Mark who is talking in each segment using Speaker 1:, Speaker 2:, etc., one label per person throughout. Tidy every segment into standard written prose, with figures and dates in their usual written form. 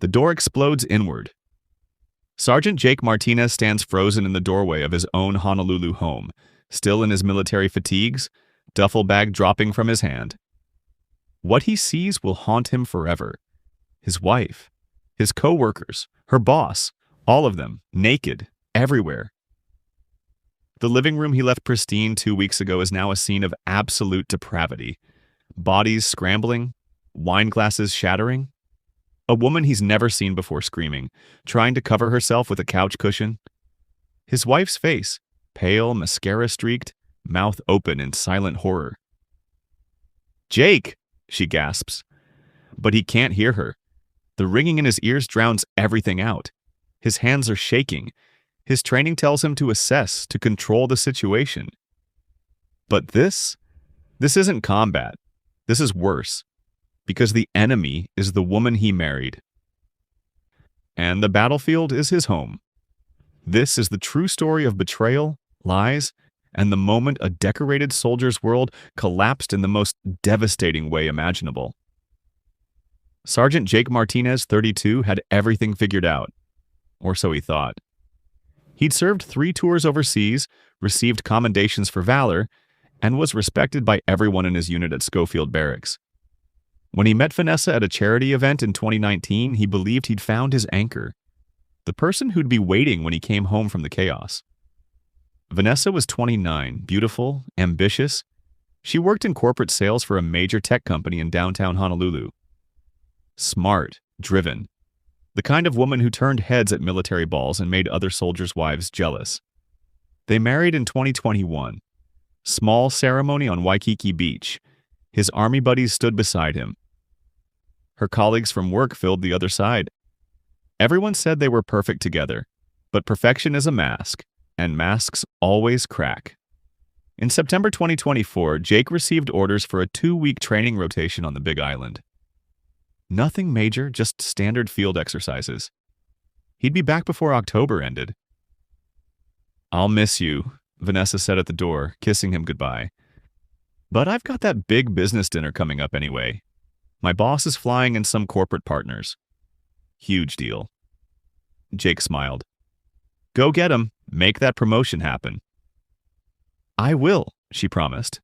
Speaker 1: The door explodes inward. Sergeant Jake Martinez stands frozen in the doorway of his own Honolulu home, still in his military fatigues, duffel bag dropping from his hand. What he sees will haunt him forever. His wife, his co-workers, her boss, all of them, naked, everywhere. The living room he left pristine 2 weeks ago is now a scene of absolute depravity. Bodies scrambling, wine glasses shattering. A woman he's never seen before screaming, trying to cover herself with a couch cushion. His wife's face, pale, mascara-streaked, mouth open in silent horror. "Jake!" she gasps. But he can't hear her. The ringing in his ears drowns everything out. His hands are shaking. His training tells him to assess, to control the situation. But this isn't combat. This is worse. Because the enemy is the woman he married. And the battlefield is his home. This is the true story of betrayal, lies, and the moment a decorated soldier's world collapsed in the most devastating way imaginable. Sergeant Jake Martinez, 32, had everything figured out. Or so he thought. He'd served 3 tours overseas, received commendations for valor, and was respected by everyone in his unit at Schofield Barracks. When he met Vanessa at a charity event in 2019, he believed he'd found his anchor, the person who'd be waiting when he came home from the chaos. Vanessa was 29, beautiful, ambitious. She worked in corporate sales for a major tech company in downtown Honolulu. Smart, driven. The kind of woman who turned heads at military balls and made other soldiers' wives jealous. They married in 2021. Small ceremony on Waikiki Beach. His army buddies stood beside him. Her colleagues from work filled the other side. Everyone said they were perfect together, but perfection is a mask, and masks always crack. In September 2024, Jake received orders for a 2-week training rotation on the Big Island. Nothing major, just standard field exercises. He'd be back before October ended. "I'll miss you," Vanessa said at the door, kissing him goodbye. "But I've got that big business dinner coming up anyway. My boss is flying in some corporate partners. Huge deal." Jake smiled. "Go get him. Make that promotion happen." "I will," she promised.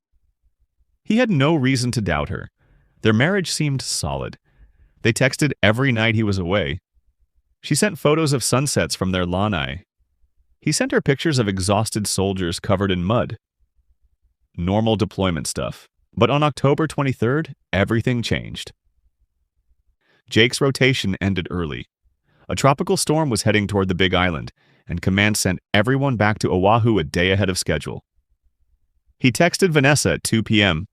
Speaker 1: He had no reason to doubt her. Their marriage seemed solid. They texted every night he was away. She sent photos of sunsets from their lanai. He sent her pictures of exhausted soldiers covered in mud. Normal deployment stuff. But on October 23rd, everything changed. Jake's rotation ended early. A tropical storm was heading toward the Big Island, and command sent everyone back to Oahu a day ahead of schedule. He texted Vanessa at 2 p.m.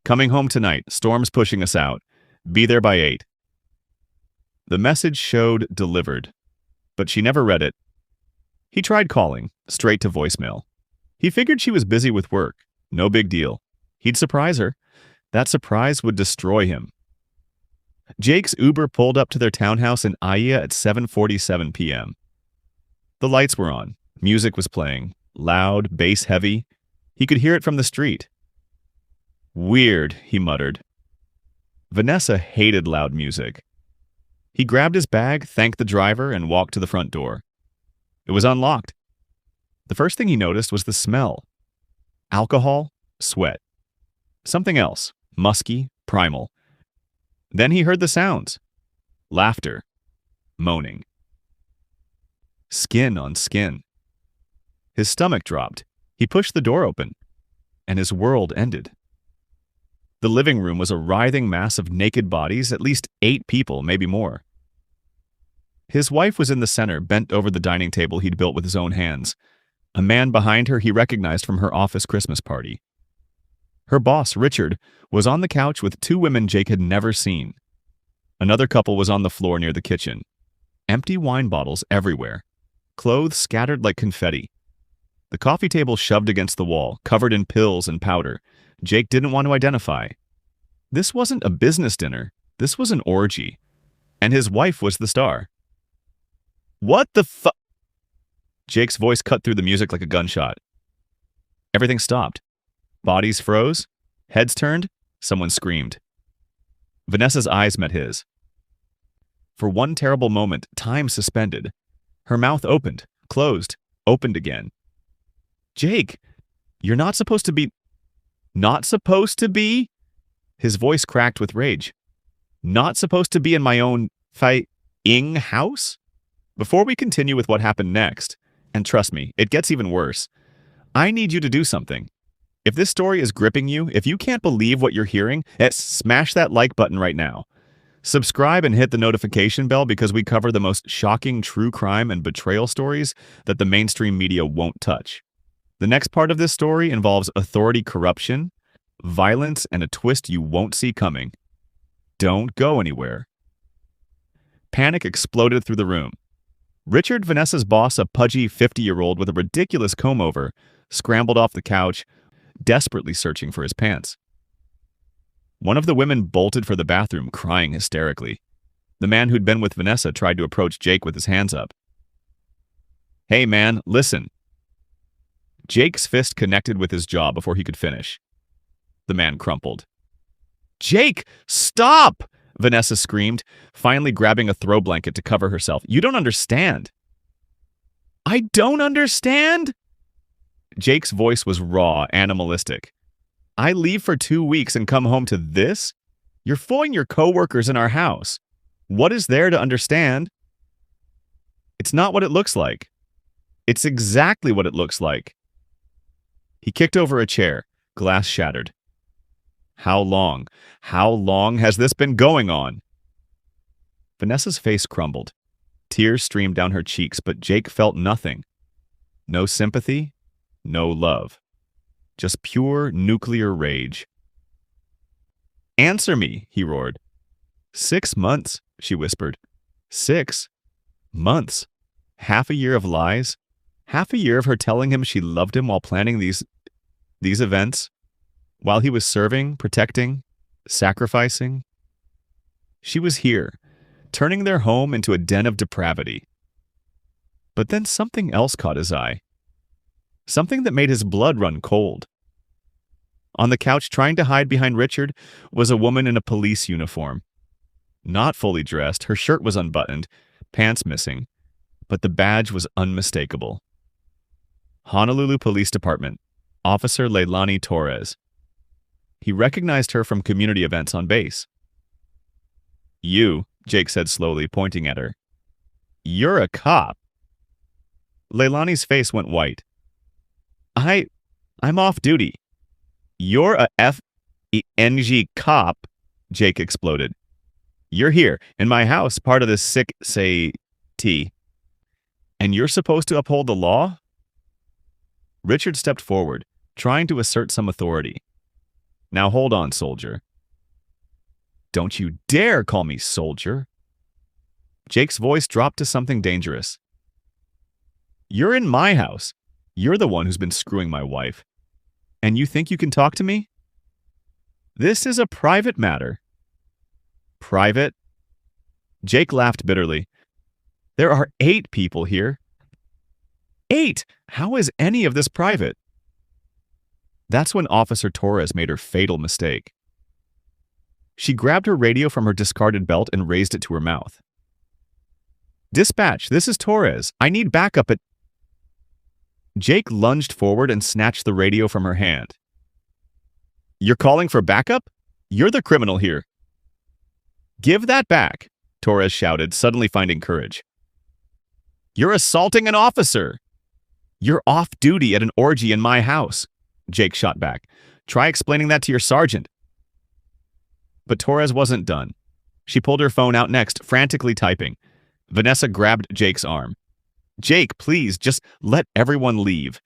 Speaker 1: "Coming home tonight. Storm's pushing us out. Be there by 8. The message showed delivered, but she never read it. He tried calling, straight to voicemail. He figured she was busy with work. No big deal. He'd surprise her. That surprise would destroy him. Jake's Uber pulled up to their townhouse in Aiea at 7:47 p.m. The lights were on. Music was playing. Loud, bass-heavy. He could hear it from the street. "Weird," he muttered. Vanessa hated loud music. He grabbed his bag, thanked the driver, and walked to the front door. It was unlocked. The first thing he noticed was the smell. Alcohol, sweat. Something else, musky, primal. Then he heard the sounds. Laughter. Moaning. Skin on skin. His stomach dropped. He pushed the door open, and his world ended. The living room was a writhing mass of naked bodies, at least 8 people, maybe more. His wife was in the center, bent over the dining table he'd built with his own hands. A man behind her he recognized from her office Christmas party. Her boss, Richard, was on the couch with 2 women Jake had never seen. Another couple was on the floor near the kitchen. Empty wine bottles everywhere. Clothes scattered like confetti. The coffee table shoved against the wall, covered in pills and powder. Jake didn't want to identify. This wasn't a business dinner. This was an orgy. And his wife was the star. "What the fu—" Jake's voice cut through the music like a gunshot. Everything stopped. Bodies froze. Heads turned. Someone screamed. Vanessa's eyes met his. For one terrible moment, time suspended. Her mouth opened, closed, opened again. Jake, you're not supposed to be... Not supposed to be? His voice cracked with rage. Not supposed to be in my own ing house? Before we continue with what happened next, and trust me, it gets even worse, I need you to do something. If this story is gripping you, if you can't believe what you're hearing, smash that like button right now. Subscribe and hit the notification bell because we cover the most shocking true crime and betrayal stories that the mainstream media won't touch. The next part of this story involves authority corruption, violence, and a twist you won't see coming. Don't go anywhere. Panic exploded through the room. Richard, Vanessa's boss, a pudgy 50-year-old with a ridiculous comb-over, scrambled off the couch, desperately searching for his pants. One of the women bolted for the bathroom, crying hysterically. The man who'd been with Vanessa tried to approach Jake with his hands up. Hey man, listen. Jake's fist connected with his jaw before he could finish. The man crumpled. Jake, stop! Vanessa screamed, finally grabbing a throw blanket to cover herself. You don't understand. I don't understand? Jake's voice was raw, animalistic. I leave for 2 weeks and come home to this? You're fooling your coworkers in our house. What is there to understand? It's not what it looks like. It's exactly what it looks like. He kicked over a chair, glass shattered. How long? How long has this been going on? Vanessa's face crumbled. Tears streamed down her cheeks, but Jake felt nothing. No sympathy, no love. Just pure nuclear rage. Answer me, he roared. 6 months, she whispered. 6 months. Half a year of lies. Half a year of her telling him she loved him while planning these events. While he was serving, protecting, sacrificing. She was here, turning their home into a den of depravity. But then something else caught his eye. Something that made his blood run cold. On the couch, trying to hide behind Richard, was a woman in a police uniform. Not fully dressed, her shirt was unbuttoned, pants missing, but the badge was unmistakable. Honolulu Police Department, Officer Leilani Torres. He recognized her from community events on base. You, Jake said slowly, pointing at her. You're a cop. Leilani's face went white. I'm off duty. You're a F-E-N-G cop, Jake exploded. You're here, in my house, part of this sick, T. And you're supposed to uphold the law? Richard stepped forward, trying to assert some authority. Now hold on, soldier. Don't you dare call me soldier. Jake's voice dropped to something dangerous. You're in my house. You're the one who's been screwing my wife. And you think you can talk to me? This is a private matter. Private? Jake laughed bitterly. There are 8 people here. 8! How is any of this private? That's when Officer Torres made her fatal mistake. She grabbed her radio from her discarded belt and raised it to her mouth. Dispatch, this is Torres. I need backup at... Jake lunged forward and snatched the radio from her hand. You're calling for backup? You're the criminal here. Give that back, Torres shouted, suddenly finding courage. You're assaulting an officer. You're off duty at an orgy in my house. Jake shot back. Try explaining that to your sergeant. But Torres wasn't done. She pulled her phone out next, frantically typing. Vanessa grabbed Jake's arm. Jake, please, just let everyone leave.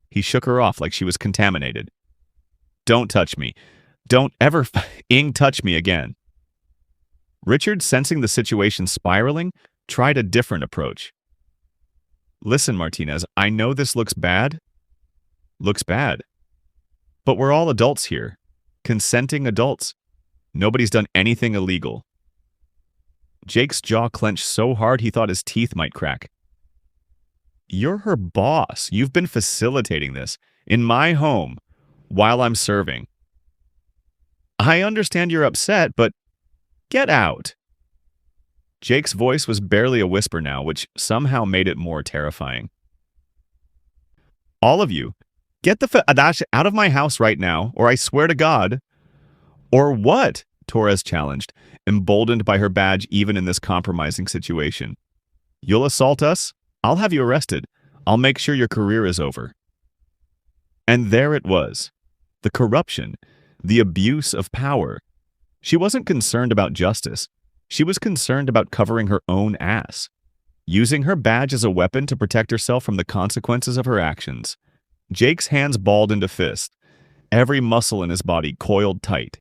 Speaker 1: He shook her off like she was contaminated. Don't touch me. Don't ever touch me again. Richard, sensing the situation spiraling, tried a different approach. Listen, Martinez, I know this looks bad. Looks bad. But we're all adults here. Consenting adults. Nobody's done anything illegal. Jake's jaw clenched so hard he thought his teeth might crack. You're her boss. You've been facilitating this in my home while I'm serving. I understand you're upset, but get out. Jake's voice was barely a whisper now, which somehow made it more terrifying. All of you, get the Adash out of my house right now, or I swear to God. Or what? Torres challenged, emboldened by her badge even in this compromising situation. You'll assault us? I'll have you arrested. I'll make sure your career is over. And there it was. The corruption, the abuse of power. She wasn't concerned about justice. She was concerned about covering her own ass, using her badge as a weapon to protect herself from the consequences of her actions. Jake's hands balled into fists, every muscle in his body coiled tight.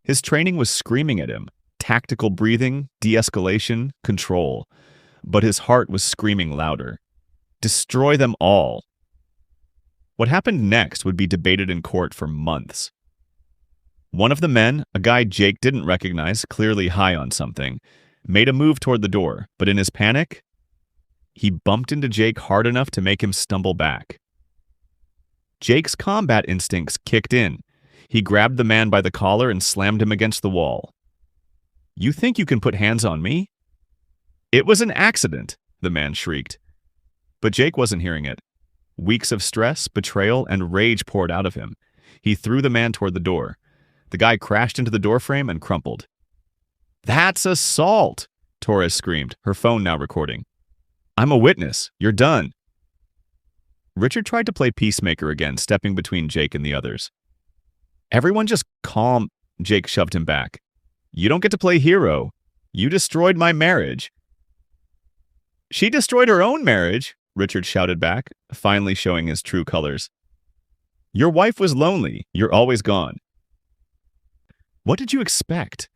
Speaker 1: His training was screaming at him, tactical breathing, de-escalation, control. But his heart was screaming louder. Destroy them all. What happened next would be debated in court for months. One of the men, a guy Jake didn't recognize, clearly high on something, made a move toward the door, but in his panic, he bumped into Jake hard enough to make him stumble back. Jake's combat instincts kicked in. He grabbed the man by the collar and slammed him against the wall. You think you can put hands on me? It was an accident, the man shrieked. But Jake wasn't hearing it. Weeks of stress, betrayal, and rage poured out of him. He threw the man toward the door. The guy crashed into the doorframe and crumpled. That's assault, Torres screamed, her phone now recording. I'm a witness. You're done. Richard tried to play peacemaker again, stepping between Jake and the others. Everyone just calm. Jake shoved him back. You don't get to play hero. You destroyed my marriage. She destroyed her own marriage, Richard shouted back, finally showing his true colors. Your wife was lonely. You're always gone. What did you expect?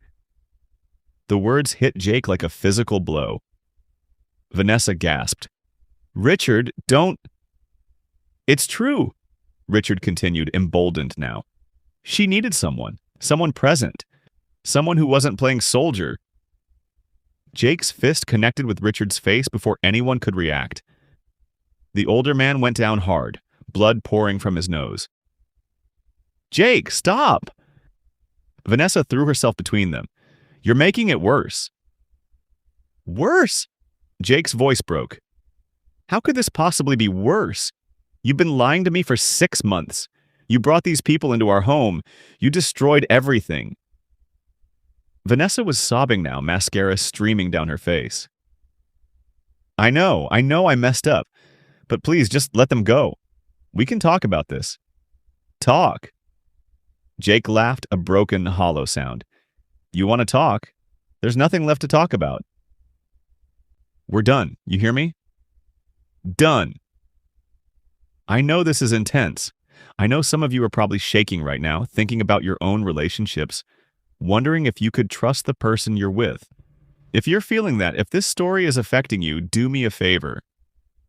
Speaker 1: The words hit Jake like a physical blow. Vanessa gasped. Richard, don't... It's true, Richard continued, emboldened now. She needed someone present, someone who wasn't playing soldier. Jake's fist connected with Richard's face before anyone could react. The older man went down hard, blood pouring from his nose. Jake, stop! Vanessa threw herself between them. You're making it worse. Worse? Jake's voice broke. How could this possibly be worse? You've been lying to me for 6 months. You brought these people into our home. You destroyed everything. Vanessa was sobbing now, mascara streaming down her face. I know I messed up. But please, just let them go. We can talk about this. Talk. Jake laughed, a broken, hollow sound. You want to talk? There's nothing left to talk about. We're done. You hear me? Done. I know this is intense. I know some of you are probably shaking right now, thinking about your own relationships, wondering if you could trust the person you're with. If you're feeling that, if this story is affecting you, do me a favor.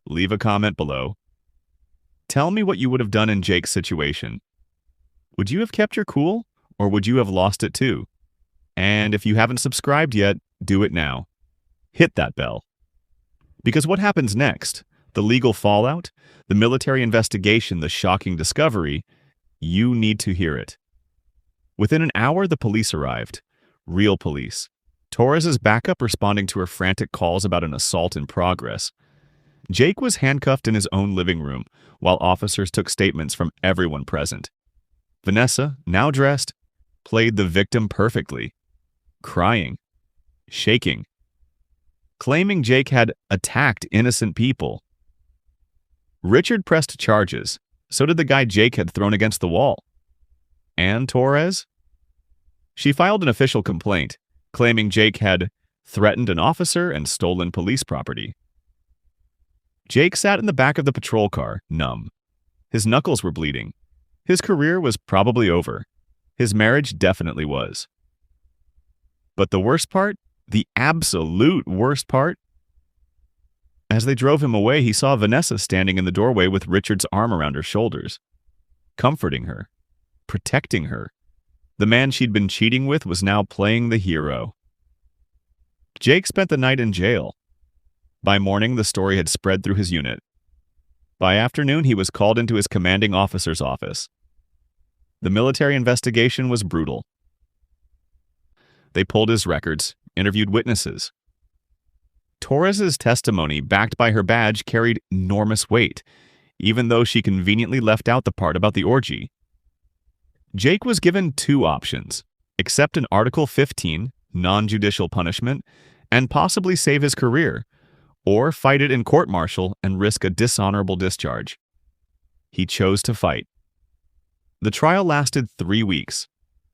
Speaker 1: Leave a comment below. Tell me what you would have done in Jake's situation. Would you have kept your cool, or would you have lost it too? And if you haven't subscribed yet, do it now. Hit that bell. Because what happens next? The legal fallout? The military investigation? The shocking discovery? You need to hear it. Within an hour, the police arrived. Real police. Torres's backup responding to her frantic calls about an assault in progress. Jake was handcuffed in his own living room, while officers took statements from everyone present. Vanessa, now dressed, played the victim perfectly, crying, shaking, claiming Jake had attacked innocent people. Richard pressed charges, so did the guy Jake had thrown against the wall. And Torres? She filed an official complaint, claiming Jake had threatened an officer and stolen police property. Jake sat in the back of the patrol car, numb. His knuckles were bleeding. His career was probably over. His marriage definitely was. But the worst part, the absolute worst part, as they drove him away, he saw Vanessa standing in the doorway with Richard's arm around her shoulders, comforting her, protecting her. The man she'd been cheating with was now playing the hero. Jake spent the night in jail. By morning, the story had spread through his unit. By afternoon, he was called into his commanding officer's office. The military investigation was brutal. They pulled his records, interviewed witnesses. Torres's testimony, backed by her badge, carried enormous weight, even though she conveniently left out the part about the orgy. Jake was given two options: accept an Article 15 non-judicial punishment and possibly save his career, or fight it in court-martial and risk a dishonorable discharge. He chose to fight. The trial lasted 3 weeks.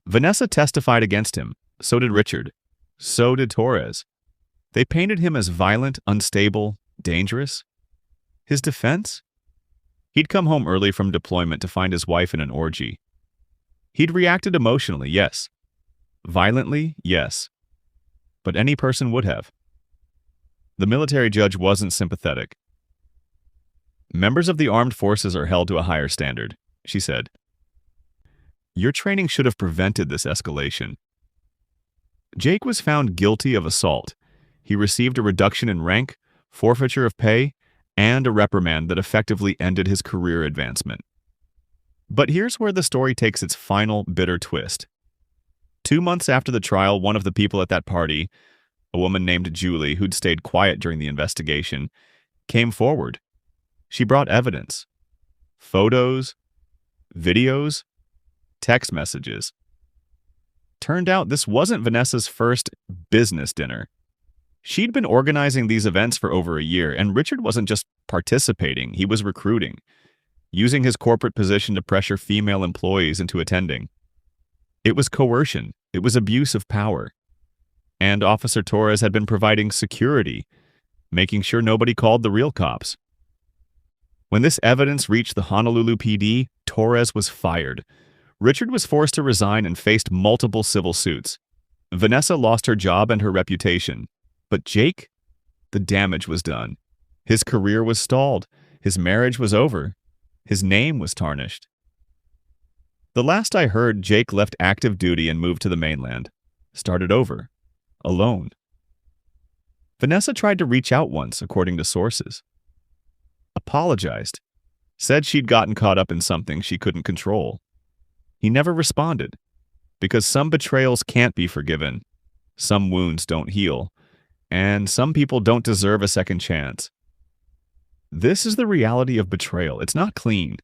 Speaker 1: Vanessa testified against him. So did Richard. So did Torres. They painted him as violent, unstable, dangerous. His defense? He'd come home early from deployment to find his wife in an orgy. He'd reacted emotionally, yes. Violently, yes. But any person would have. The military judge wasn't sympathetic. Members of the armed forces are held to a higher standard, she said. Your training should have prevented this escalation. Jake was found guilty of assault. He received a reduction in rank, forfeiture of pay, and a reprimand that effectively ended his career advancement. But here's where the story takes its final bitter twist. 2 months after the trial, one of the people at that party, a woman named Julie, who'd stayed quiet during the investigation, came forward. She brought evidence. Photos, videos, text messages. Turned out this wasn't Vanessa's first business dinner. She'd been organizing these events for over a year, and Richard wasn't just participating, he was recruiting, using his corporate position to pressure female employees into attending. It was coercion. It was abuse of power. And Officer Torres had been providing security, making sure nobody called the real cops. When this evidence reached the Honolulu PD, Torres was fired. Richard was forced to resign and faced multiple civil suits. Vanessa lost her job and her reputation. But Jake? The damage was done. His career was stalled. His marriage was over. His name was tarnished. The last I heard, Jake left active duty and moved to the mainland. Started over. Alone. Vanessa tried to reach out once, according to sources. Apologized. Said she'd gotten caught up in something she couldn't control. He never responded. Because some betrayals can't be forgiven. Some wounds don't heal. And some people don't deserve a second chance. This is the reality of betrayal. It's not clean.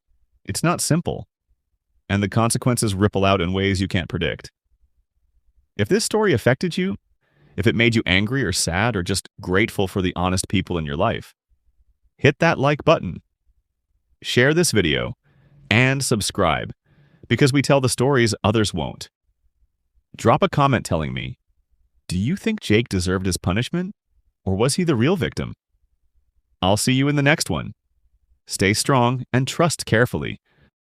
Speaker 1: It's not simple. And the consequences ripple out in ways you can't predict. If this story affected you, if it made you angry or sad or just grateful for the honest people in your life, hit that like button, share this video, and subscribe, because we tell the stories others won't. Drop a comment telling me, do you think Jake deserved his punishment, or was he the real victim? I'll see you in the next one. Stay strong and trust carefully.